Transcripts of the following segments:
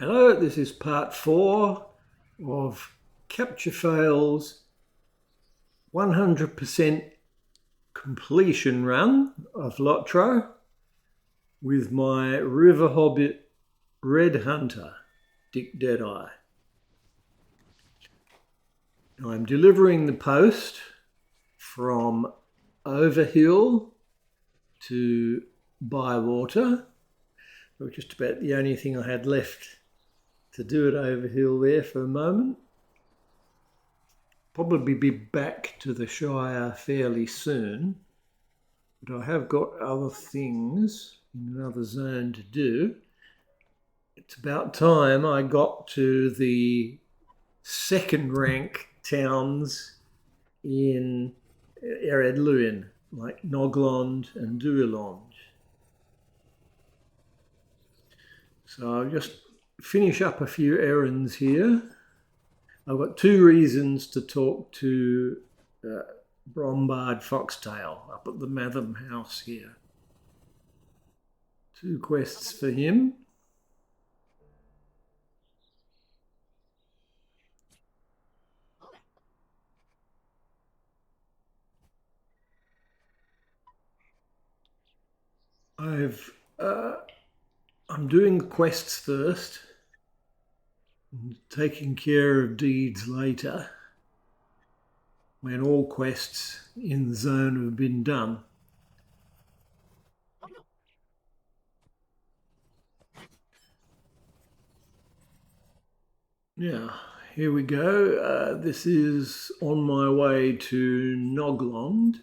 Hello, this is part 4 of Capture Fail's 100% completion run of Lotro with my River-hobbit Red Hunter, Dick Deadeye. I'm delivering the post from Overhill to Bywater. It was just about the only thing I had left to do at Overhill there for a moment. Probably be back to the Shire fairly soon, but I have got other things in another zone to do. It's about time I got to the second rank towns in Ered Luin, like Noglond and Duillond. So I'll just finish up a few errands here. I've got 2 reasons to talk to Brombard Foxtail up at the Matham house here. 2 quests for him. I'm doing quests first, and taking care of deeds later, when all quests in the zone have been done. Yeah, here we go. This is on my way to Noglond.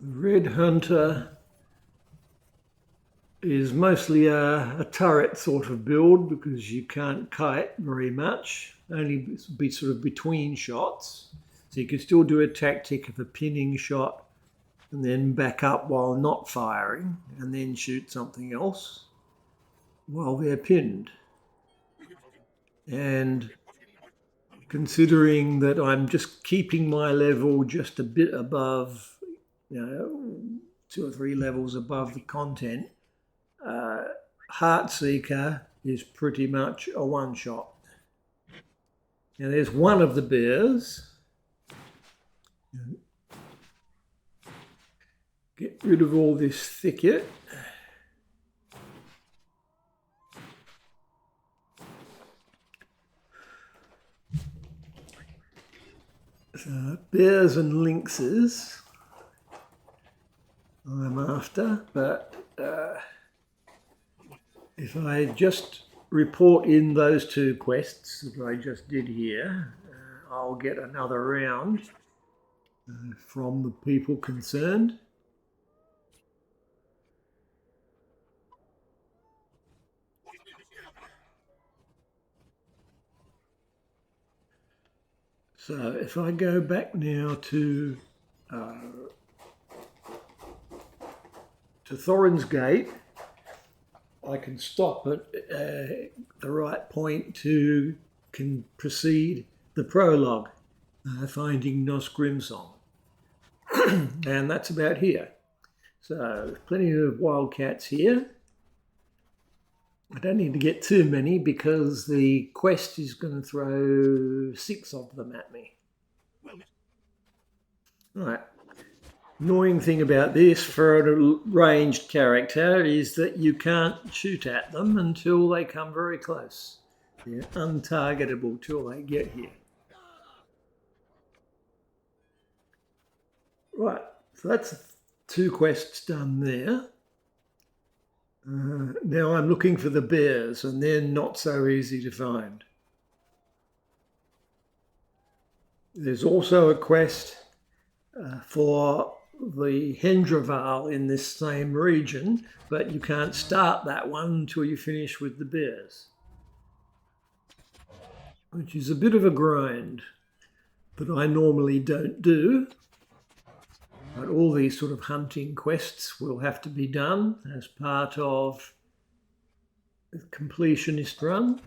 The Red Hunter is mostly a turret sort of build because you can't kite very much, only be sort of between shots. So you can still do a tactic of a pinning shot and then back up while not firing and then shoot something else while they're pinned. And considering that I'm just keeping my level just a bit above, 2 or 3 levels above the content, Heartseeker is pretty much a one-shot. Now there's one of the bears. Get rid of all this thicket. So bears and lynxes I'm after, but if I just report in those 2 quests that I just did here, I'll get another round from the people concerned. So if I go back now to Thorin's Gate, I can stop at the right point to proceed the prologue, finding Nos Grimsong. And that's about here. So plenty of wildcats here. I don't need to get too many because the quest is going to throw 6 of them at me. Right. Annoying thing about this for a ranged character is that you can't shoot at them until they come very close. They're untargetable till they get here. Right, so that's 2 quests done there. Now I'm looking for the bears, and they're not so easy to find. There's also a quest for the Hendraval in this same region, but you can't start that one until you finish with the bears, which is a bit of a grind that I normally don't do. But all these sort of hunting quests will have to be done as part of the completionist run.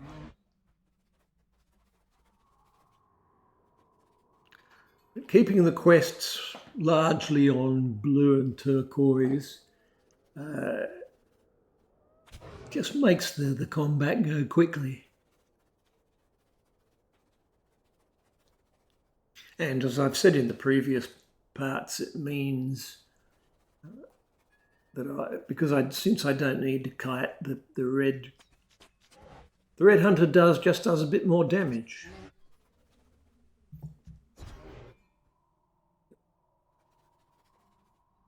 keeping the quests largely on blue and turquoise just makes the combat go quickly. And as I've said in the previous parts, it means that since I don't need to kite, the red hunter just does a bit more damage.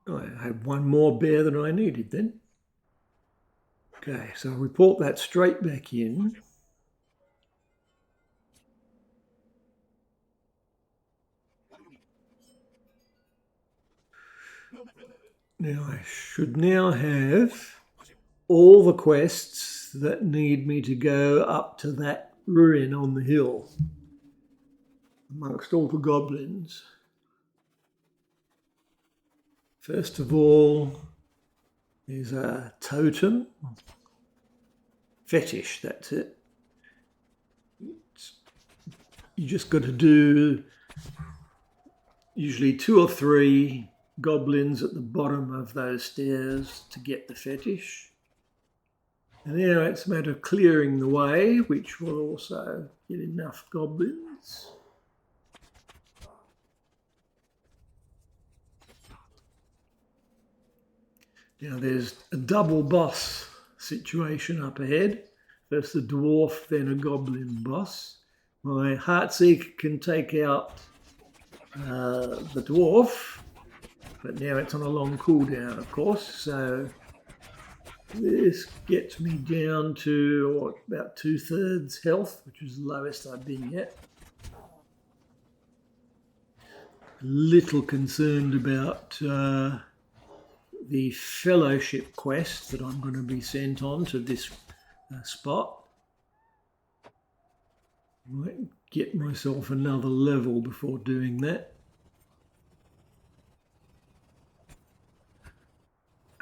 I had one more bear than I needed then. Okay, so I'll report that straight back in. Now I should now have all the quests that need me to go up to that ruin on the hill amongst all the goblins. First of all, there's a totem. Fetish, that's it. You just got to do usually 2 or 3 goblins at the bottom of those stairs to get the fetish. And now it's a matter of clearing the way, which will also get enough goblins. Now there's a double boss situation up ahead. First a dwarf, then a goblin boss. My Heartseeker can take out the dwarf, but now it's on a long cooldown, of course. So this gets me down to about 2/3 health, which is the lowest I've been yet. A little concerned about the fellowship quest that I'm going to be sent on to this spot. Might get myself another level before doing that.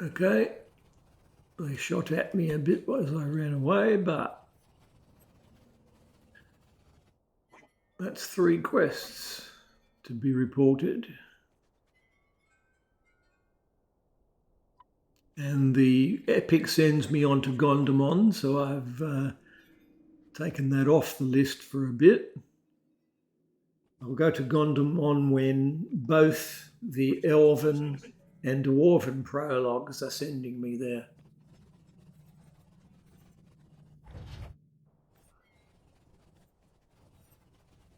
Okay, they shot at me a bit as I ran away, but that's 3 quests to be reported. And the epic sends me on to Gondomon, so I've taken that off the list for a bit. I'll go to Gondomon when both the Elven and Dwarven prologues are sending me there.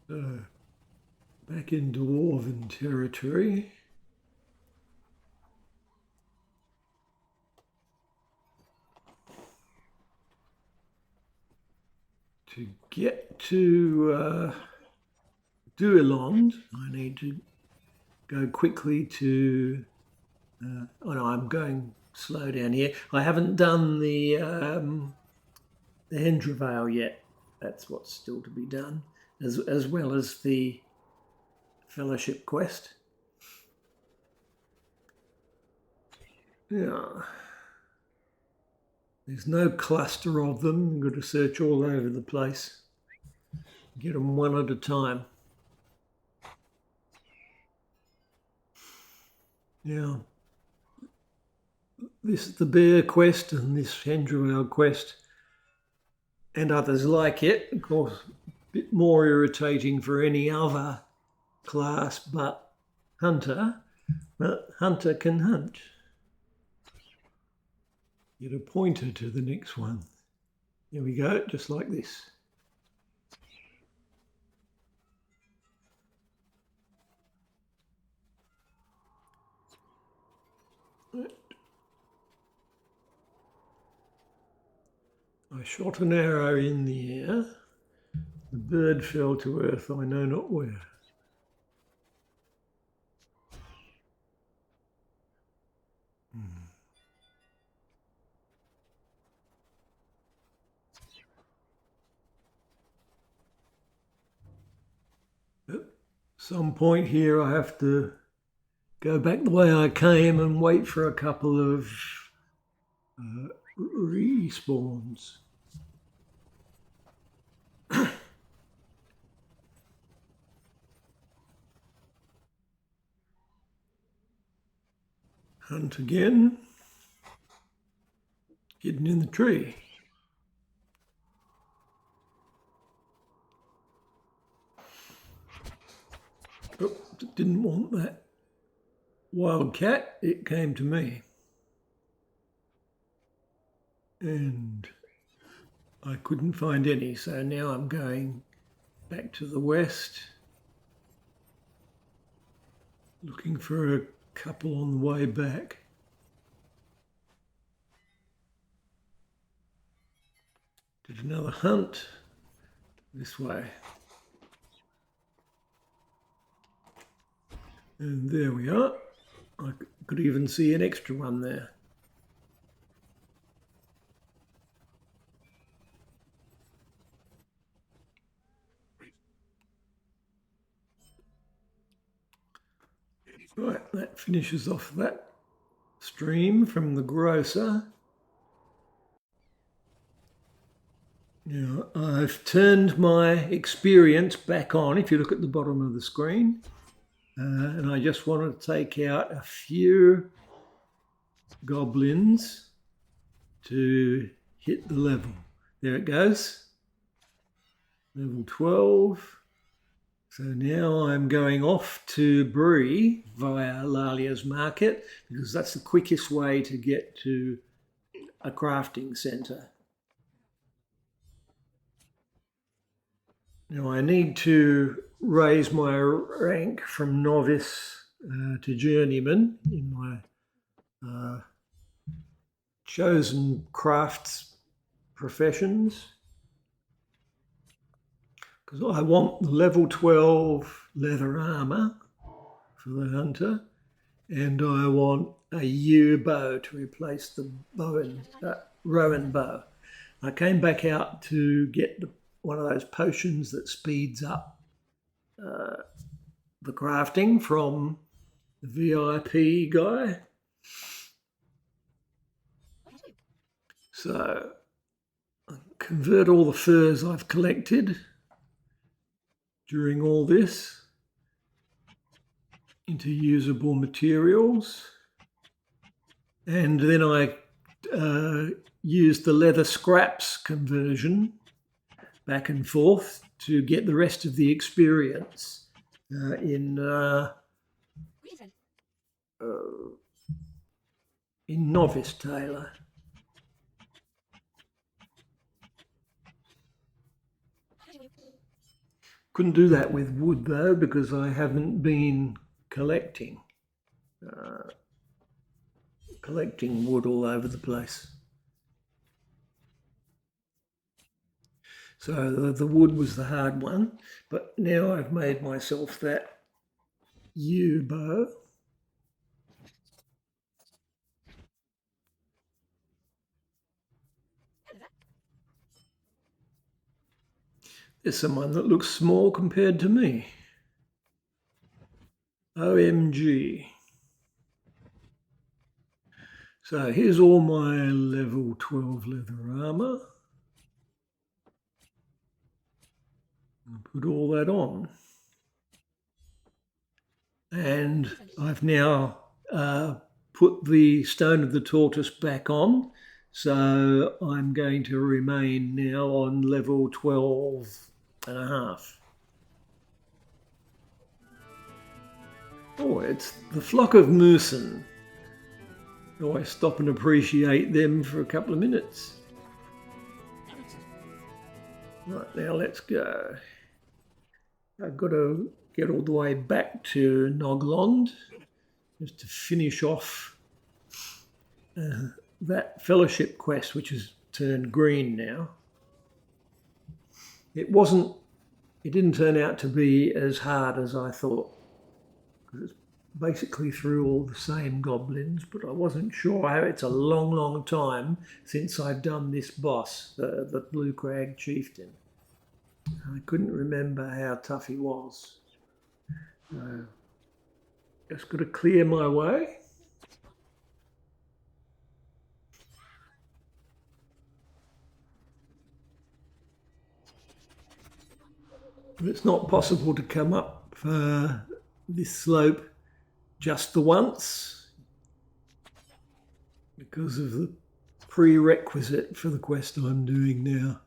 So, back in Dwarven territory. To get to Duillond, I need to go quickly to... oh no, I'm going slow down here. I haven't done the Hendravale yet. That's what's still to be done, as well as the fellowship quest. Yeah. There's no cluster of them. You've got to search all over the place. Get them one at a time. Yeah. This is the bear quest and this Hendravale quest and others like it. Of course, a bit more irritating for any other class but hunter. But hunter can hunt. Get a pointer to the next one. There we go, just like this. I shot an arrow in the air. The bird fell to earth, I know not where. At some point here I have to go back the way I came and wait for a couple of respawns. Hunt again. Hidden in the tree. Oh, didn't want that wildcat. It came to me. And I couldn't find any, so now I'm going back to the west, looking for a couple on the way back. Did another hunt this way. And there we are. I could even see an extra one there. Right, that finishes off that stream from the grocer. Now, I've turned my experience back on, if you look at the bottom of the screen, and I just want to take out a few goblins to hit the level. There it goes, level 12. So now I'm going off to Bree via Lalia's Market, because that's the quickest way to get to a crafting centre. Now I need to raise my rank from novice to journeyman in my chosen crafts professions, because I want the level 12 leather armour for the hunter, and I want a yew bow to replace the rowan bow. I came back out to get one of those potions that speeds up the crafting from the VIP guy. So I convert all the furs I've collected during all this into usable materials, and then I use the leather scraps conversion back and forth to get the rest of the experience in novice tailor. Couldn't do that with wood though, because I haven't been collecting wood all over the place. So the wood was the hard one, but now I've made myself that yew bow. There's someone that looks small compared to me. OMG. So here's all my level 12 leather armour. I'll put all that on. And I've now put the stone of the tortoise back on. So I'm going to remain now on level 12 and a half. Oh, it's the flock of Moosen. Oh, I stop and appreciate them for a couple of minutes. Right, now let's go. I've got to get all the way back to Noglond just to finish off that fellowship quest, which has turned green now. It didn't turn out to be as hard as I thought, because it's basically through all the same goblins, but I wasn't sure. It's a long, long time since I've done this boss, the Blue Crag Chieftain. I couldn't remember how tough he was. Just got to clear my way. It's not possible to come up this slope just the once. because of the prerequisite for the quest I'm doing now.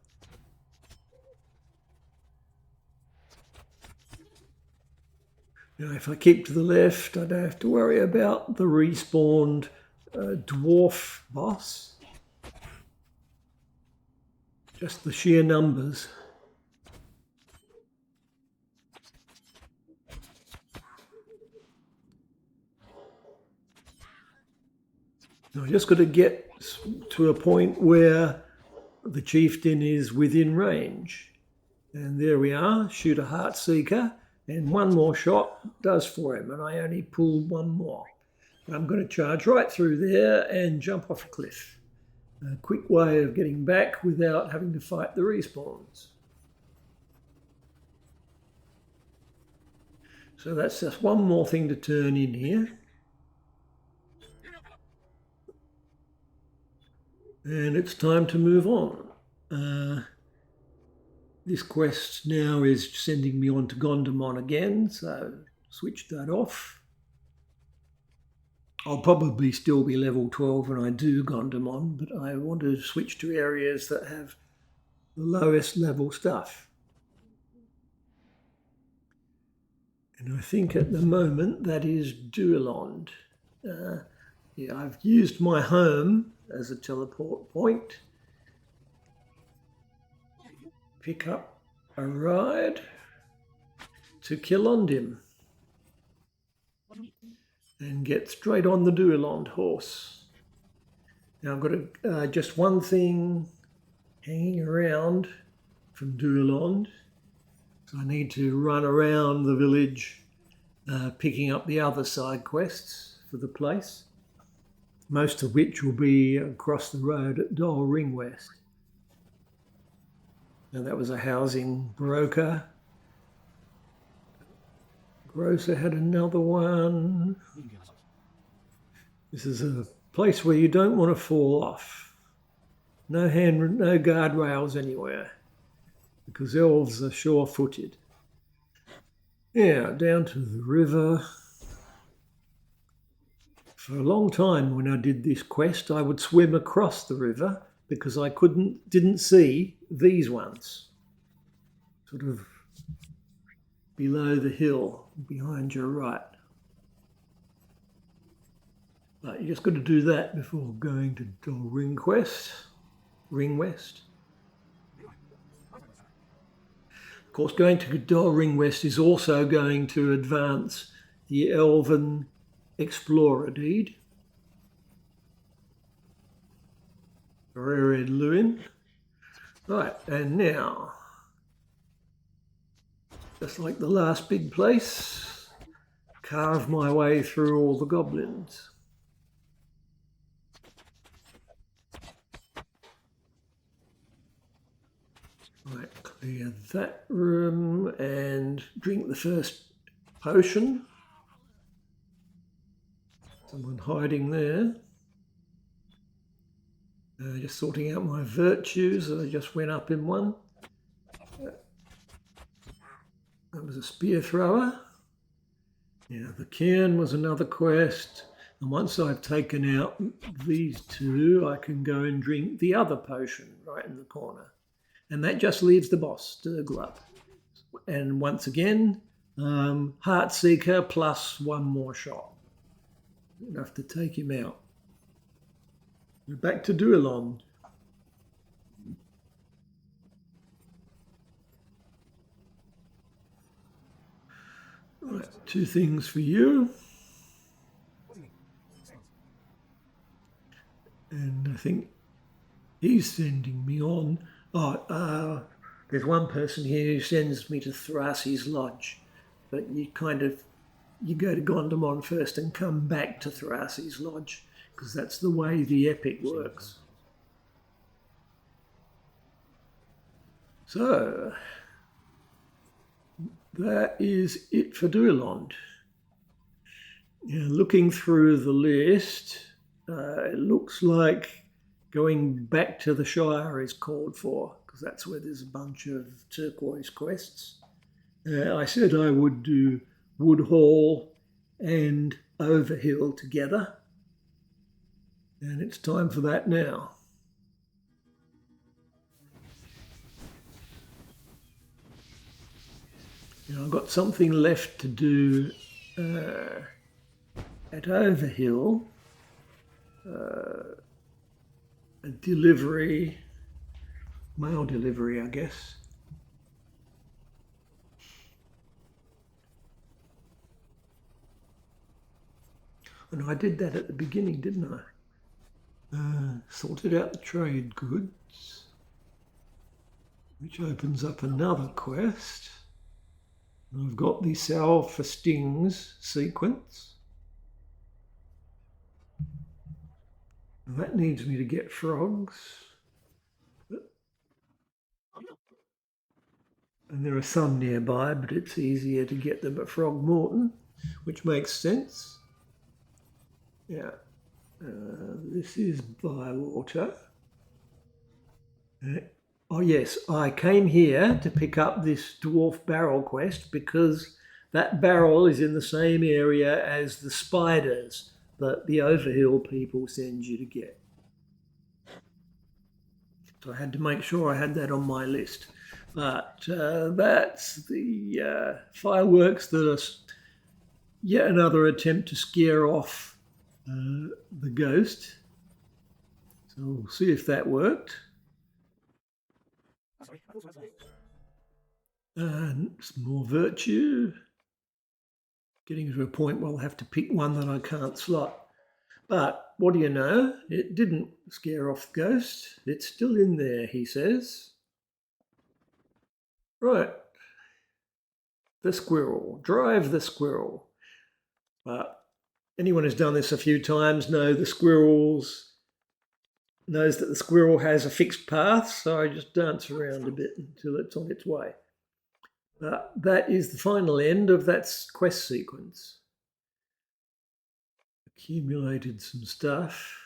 Now, if I keep to the left, I don't have to worry about the respawned dwarf boss. Just the sheer numbers. Now, I just got to get to a point where the chieftain is within range. And there we are, shoot a heart seeker. And one more shot does for him, and I only pulled one more. I'm going to charge right through there and jump off a cliff. A quick way of getting back without having to fight the respawns. So that's just one more thing to turn in here. And it's time to move on. This quest now is sending me on to Gondomon again, so switch that off. I'll probably still be level 12 when I do Gondomon, but I want to switch to areas that have the lowest level stuff. And I think at the moment that is Duillond. Yeah, I've used my home as a teleport point. Pick up a ride to Kilondim and get straight on the Duillond horse. Now I've got just one thing hanging around from Duillond, so I need to run around the village picking up the other side quests for the place, most of which will be across the road at Dol Ring West. Now that was a housing broker. Grocer had another one. This is a place where you don't want to fall off. No guardrails anywhere, because elves are sure-footed. Yeah, down to the river. For a long time when I did this quest, I would swim across the river because I didn't see these ones, sort of below the hill, behind your right. But you just got to do that before going to Dol Ring West. Of course, going to Dol Ring West is also going to advance the Elven Explorer deed. Red Lewin. Right, and now, just like the last big place, carve my way through all the goblins. Right, clear that room and drink the first potion. Someone hiding there. Just sorting out my virtues. I just went up in one. That was a spear thrower. Yeah, the cairn was another quest. And once I've taken out these two, I can go and drink the other potion right in the corner. And that just leaves the boss, Duillond. And once again, Heartseeker plus one more shot. Enough to take him out. We're back to Duillond. Right, two things for you. And I think he's sending me on. There's one person here who sends me to Thrasi's Lodge. But you go to Gondomon first and come back to Thrasi's Lodge, because that's the way the epic works. So, that is it for Duillond. Now, looking through the list, it looks like going back to the Shire is called for, because that's where there's a bunch of turquoise quests. I said I would do Woodhall and Overhill together. And it's time for that now. Now I've got something left to do at Overhill. A delivery, mail delivery, I guess. And I did that at the beginning, didn't I? Sorted out the trade goods, which opens up another quest. And I've got the salve for stings sequence. And that needs me to get frogs. And there are some nearby, but it's easier to get them at Frogmorton, which makes sense. Yeah. This is Bywater. Oh yes, I came here to pick up this dwarf barrel quest because that barrel is in the same area as the spiders that the Overhill people send you to get. So I had to make sure I had that on my list. But that's the fireworks that are yet another attempt to scare off the ghost. So we'll see if that worked. And some more virtue. Getting to a point where I'll have to pick one that I can't slot. But what do you know? It didn't scare off the ghost. It's still in there, he says. Right. The squirrel. Drive the squirrel. But anyone who's done this a few times knows that the squirrel has a fixed path, so I just dance around a bit until it's on its way. That is the final end of that quest sequence. Accumulated some stuff.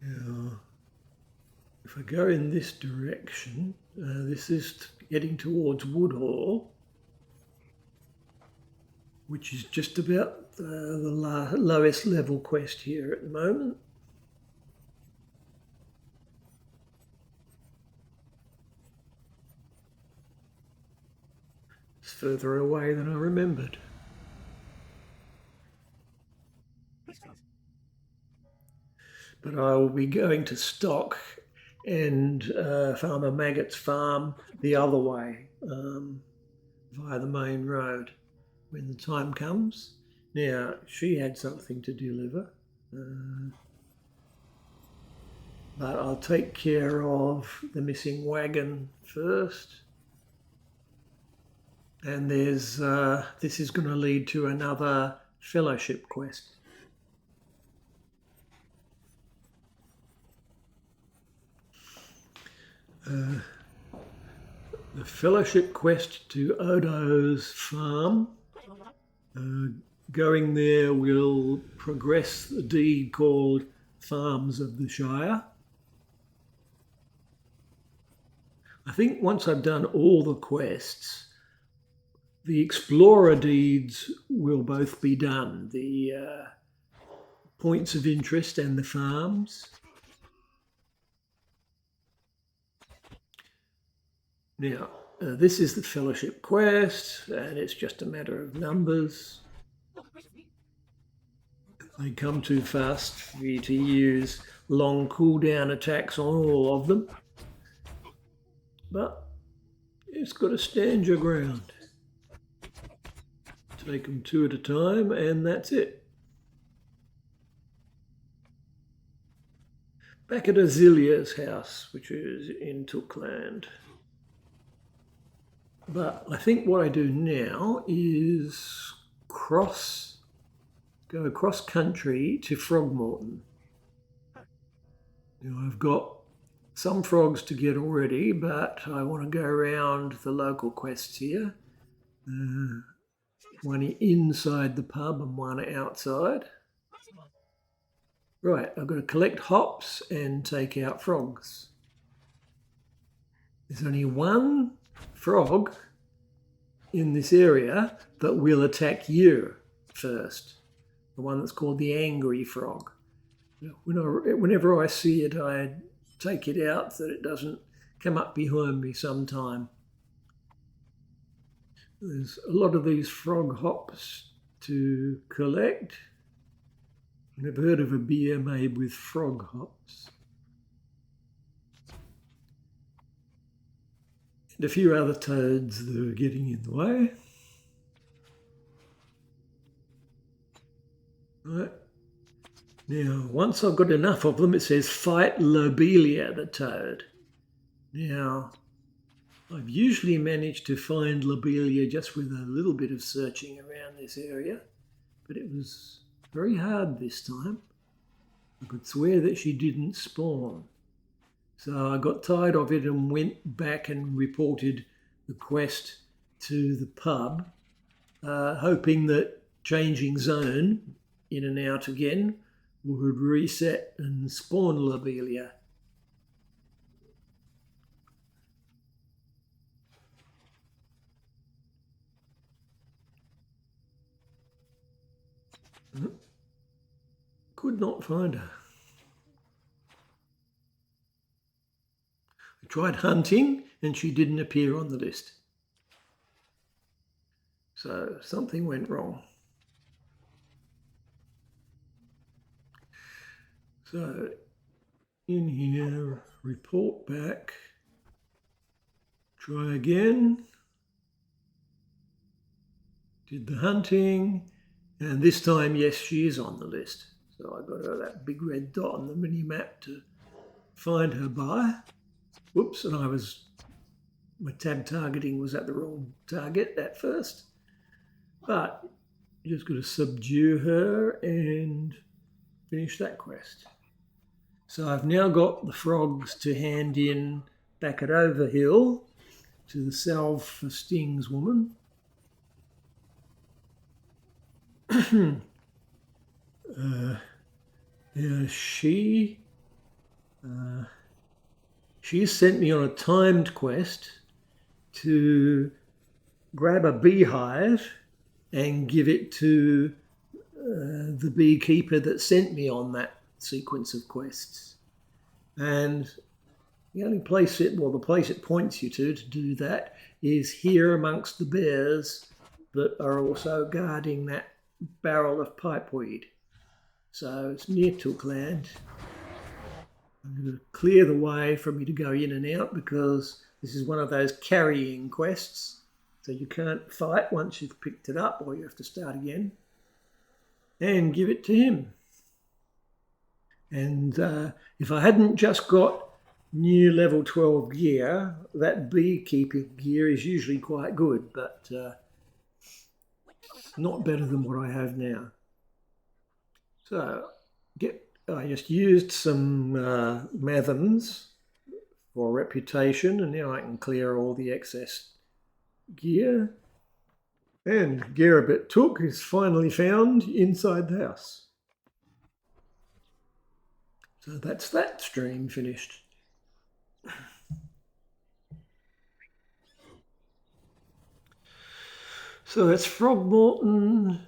Now, if I go in this direction, this is heading towards Woodhall, which is just about the lowest level quest here at the moment. It's further away than I remembered. But I will be going to Stock and Farmer Maggot's farm the other way via the main road when the time comes. Now, she had something to deliver, but I'll take care of the missing wagon first. And this is going to lead to another fellowship quest. The fellowship quest to Odo's farm. Going there will progress the deed called Farms of the Shire. I think once I've done all the quests, the explorer deeds will both be done. The points of interest and the farms. Now, this is the fellowship quest, and it's just a matter of numbers. They come too fast for you to use long cooldown attacks on all of them. But it's got to stand your ground. Take them two at a time, and that's it. Back at Azilia's house, which is in Tookland. But I think what I do now is go across country to Frogmorton. Now I've got some frogs to get already, but I want to go around the local quests here. One inside the pub and one outside. Right, I've got to collect hops and take out frogs. There's only one frog in this area that will attack you first. The one that's called the angry frog. Whenever I see it, I take it out so that it doesn't come up behind me sometime. There's a lot of these frog hops to collect. I've never heard of a beer made with frog hops. And a few other toads that are getting in the way. Right. Now, once I've got enough of them, it says fight Lobelia the toad. Now, I've usually managed to find Lobelia just with a little bit of searching around this area, but it was very hard this time. I could swear that she didn't spawn. So I got tired of it and went back and reported the quest to the pub, hoping that changing zone in and out again would reset and spawn Lobelia. Could not find her. I tried hunting and she didn't appear on the list. So something went wrong. So in here, report back, try again, did the hunting, and this time, yes, she is on the list. So I got her that big red dot on the mini map to find her by. Whoops, and my tab targeting was at the wrong target at first. But you just got to subdue her and finish that quest. So I've now got the frogs to hand in back at Overhill to the Salve for Stings woman. She sent me on a timed quest to grab a beehive and give it to the beekeeper that sent me on that sequence of quests. And the only place the place it points you to do that is here amongst the bears that are also guarding that barrel of pipeweed. So it's near Tookland. I'm going to clear the way for me to go in and out because this is one of those carrying quests. So you can't fight once you've picked it up, or you have to start again. And give it to him. And if I hadn't just got new level 12 gear, that beekeeping gear is usually quite good, but not better than what I have now. So I just used some Mathams for reputation, and now I can clear all the excess gear. And Garabit Took is finally found inside the house. So that's that stream finished. So that's Frogmorton,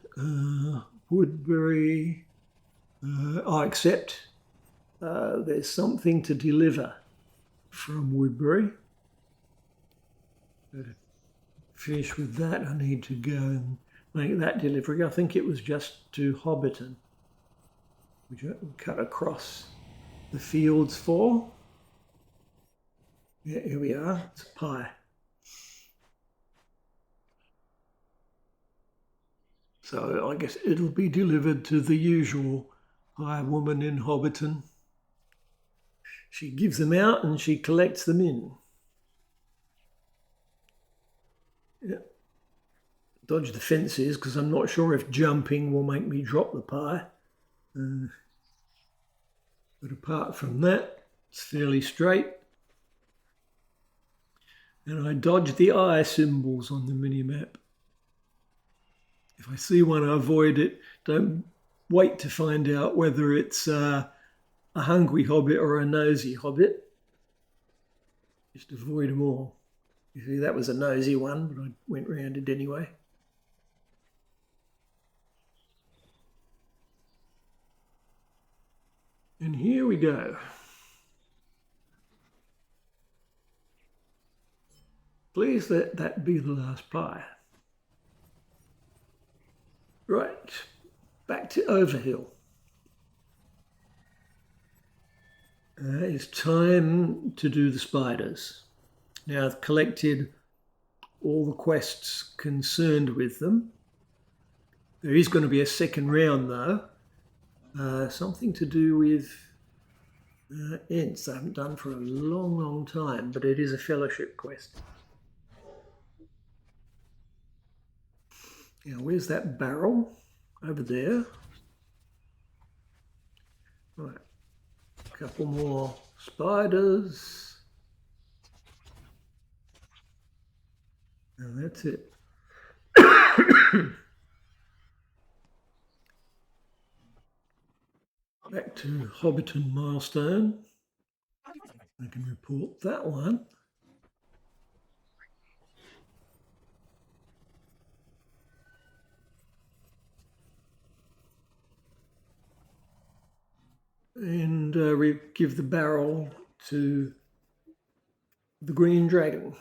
Woodbury. Except there's something to deliver from Woodbury. To finish with that, I need to go and make that delivery. I think it was just to Hobbiton, which I cut across the fields for. Yeah, here we are. It's a pie. So I guess it'll be delivered to the usual pie woman in Hobbiton. She gives them out and she collects them in. Yeah. Dodge the fences because I'm not sure if jumping will make me drop the pie. But apart from that, it's fairly straight. And I dodge the eye symbols on the mini-map. If I see one, I avoid it. Don't wait to find out whether it's a hungry hobbit or a nosy hobbit. Just avoid them all. You see, that was a nosy one, but I went round it anyway. And here we go. Please let that be the last ply. Right, back to Overhill. It's time to do the spiders. Now I've collected all the quests concerned with them. There is going to be a second round though. Something to do with Ents I haven't done for a long, long time, but it is a fellowship quest. Now where's that barrel? Over there. Right, a couple more spiders. And that's it. Back to Hobbiton milestone. I can report that one. And we give the barrel to the green dragon.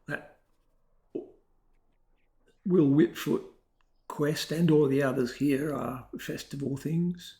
That Will Whitfoot quest and all the others here are festival things.